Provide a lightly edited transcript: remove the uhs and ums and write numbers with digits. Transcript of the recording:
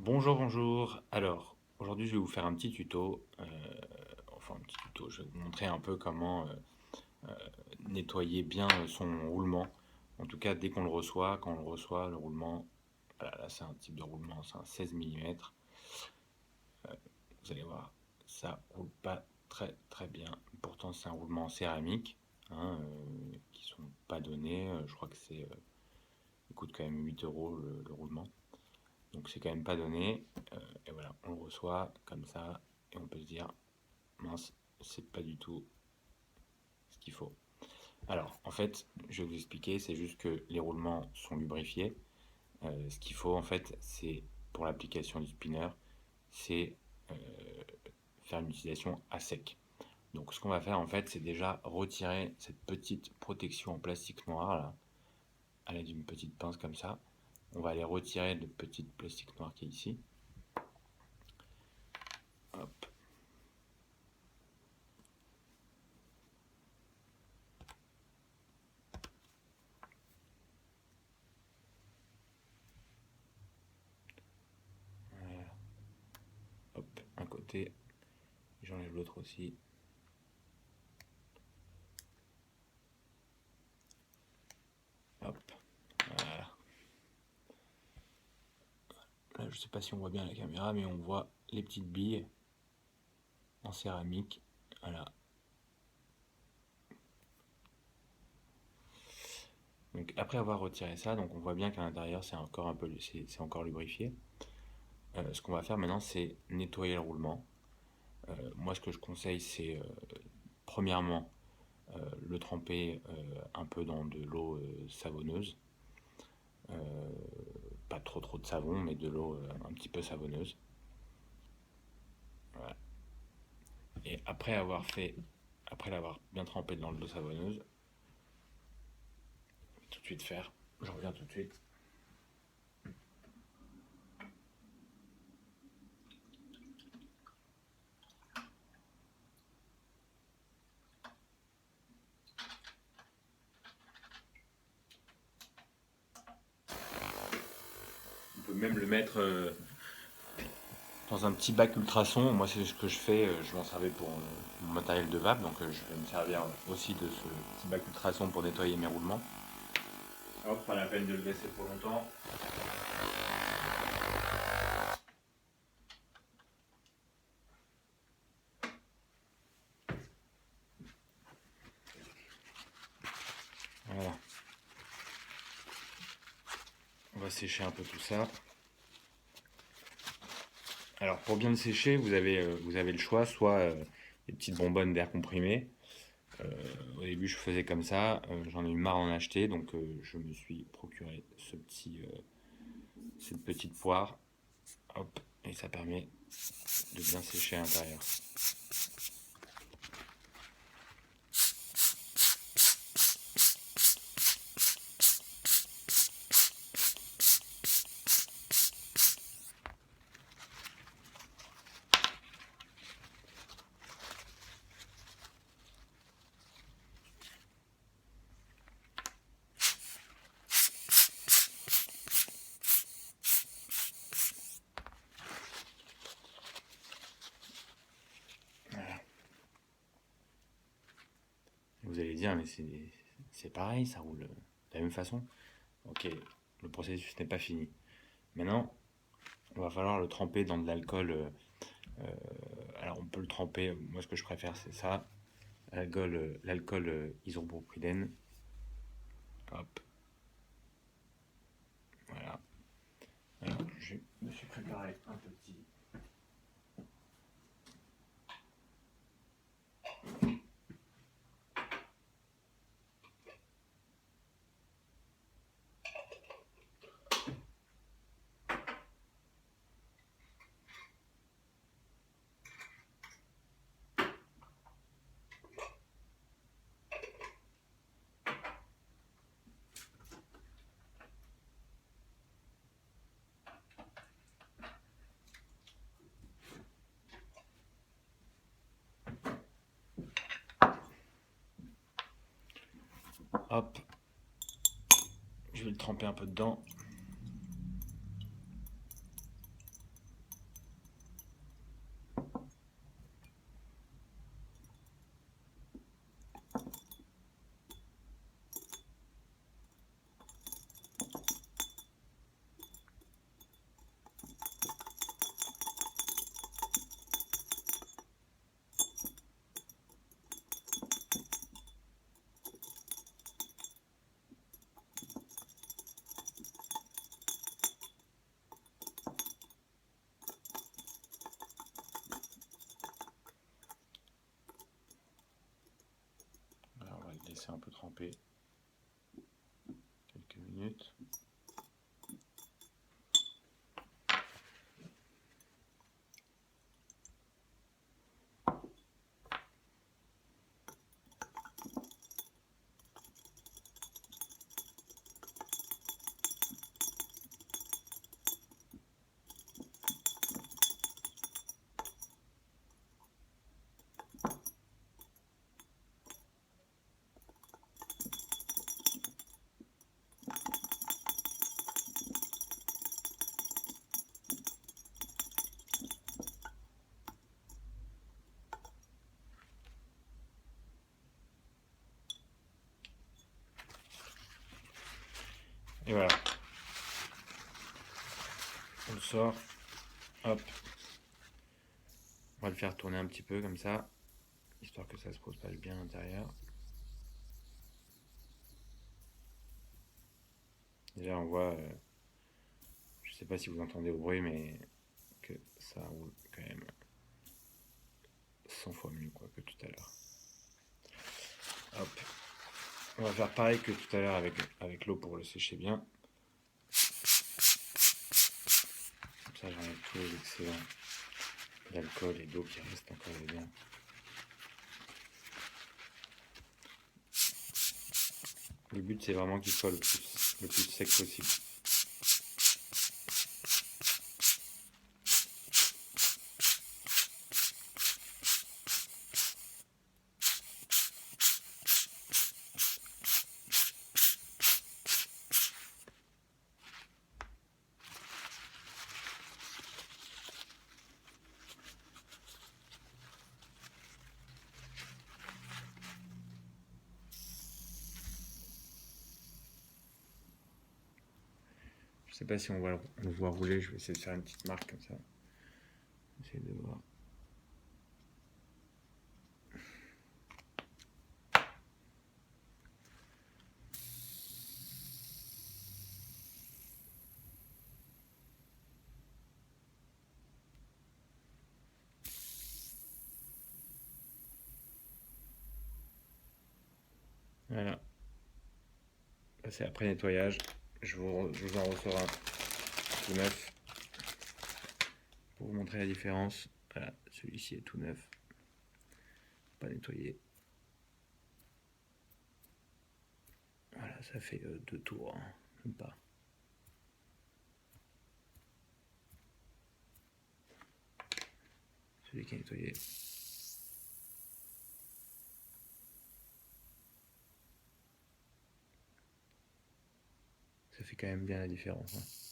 Bonjour, bonjour. Alors, aujourd'hui, je vais vous faire un petit tuto. Je vais vous montrer un peu comment nettoyer bien son roulement. En tout cas, dès qu'on le reçoit, quand on le reçoit, le roulement, voilà, là, c'est un type de roulement, c'est un 16 mm. Vous allez voir, ça roule pas très très bien. Pourtant, c'est un roulement en céramique, hein, qui sont pas donnés. Je crois que il coûte quand même 8 euros le roulement. Donc c'est quand même pas donné. Et voilà, on le reçoit comme ça et on peut se dire, mince, c'est pas du tout ce qu'il faut. Alors en fait, je vais vous expliquer, c'est juste que les roulements sont lubrifiés. Ce qu'il faut en fait, c'est pour l'application du spinner, c'est euh, faire une utilisation à sec. Donc ce qu'on va faire en fait, c'est déjà retirer cette petite protection en plastique noir là, à l'aide d'une petite pince comme ça. On va aller retirer le petit plastique noir qui est ici. Hop. Voilà. Hop, un côté, j'enlève l'autre aussi. Hop, voilà. Là, je sais pas si on voit bien la caméra, mais on voit les petites billes en céramique. Voilà. Donc après avoir retiré ça, donc on voit bien qu'à l'intérieur c'est encore un peu, c'est encore lubrifié. Ce qu'on va faire maintenant, c'est nettoyer le roulement. Moi, ce que je conseille, c'est premièrement le tremper un peu dans de l'eau savonneuse. Pas trop de savon, mais de l'eau un petit peu savonneuse. Voilà. Et après l'avoir bien trempé dans l'eau savonneuse, tout de suite faire, je reviens tout de suite. On peut même le mettre dans un petit bac ultrason. Moi, c'est ce que je fais. Je m'en servais pour mon matériel de vape, donc je vais me servir aussi de ce petit bac ultrason pour nettoyer mes roulements. Hop, pas la peine de le laisser trop longtemps. Voilà. On va sécher un peu tout ça. Alors, pour bien le sécher, vous avez le choix, soit des petites bonbonnes d'air comprimé. Au début, je faisais comme ça. J'en ai eu marre d'en acheter, donc je me suis procuré cette petite poire. Hop, et ça permet de bien sécher à l'intérieur. Voilà. Vous allez dire, mais c'est pareil, ça roule de la même façon. Ok, le processus n'est pas fini. Maintenant, il va falloir le tremper dans de l'alcool. Alors, on peut le tremper, moi ce que je préfère, c'est ça, l'alcool isopropylène. Hop, voilà. Alors, je me suis préparé un petit. Hop, je vais le tremper un peu dedans. laisser un peu tremper quelques minutes. Et voilà, on le sort, hop, on va le faire tourner un petit peu comme ça, histoire que ça se propage bien à l'intérieur. Déjà on voit, je sais pas si vous entendez au bruit, mais que ça roule quand même 100 fois mieux quoi, que tout à l'heure. Hop, on va faire pareil que tout à l'heure avec l'eau pour le sécher bien. Comme ça j'enlève tous les excédents d'alcool et d'eau qui restent encore dedans. Le but c'est vraiment qu'il soit le plus sec possible. Je sais pas si on le voit rouler, je vais essayer de faire une petite marque comme ça. Essayer de voir. Voilà, c'est après nettoyage. Je vous en ressors un tout neuf pour vous montrer la différence. Voilà, celui-ci est tout neuf, pas nettoyé. Voilà, ça fait 2 tours, hein, même pas. Celui qui est nettoyé. Ça fait quand même bien la différence, hein.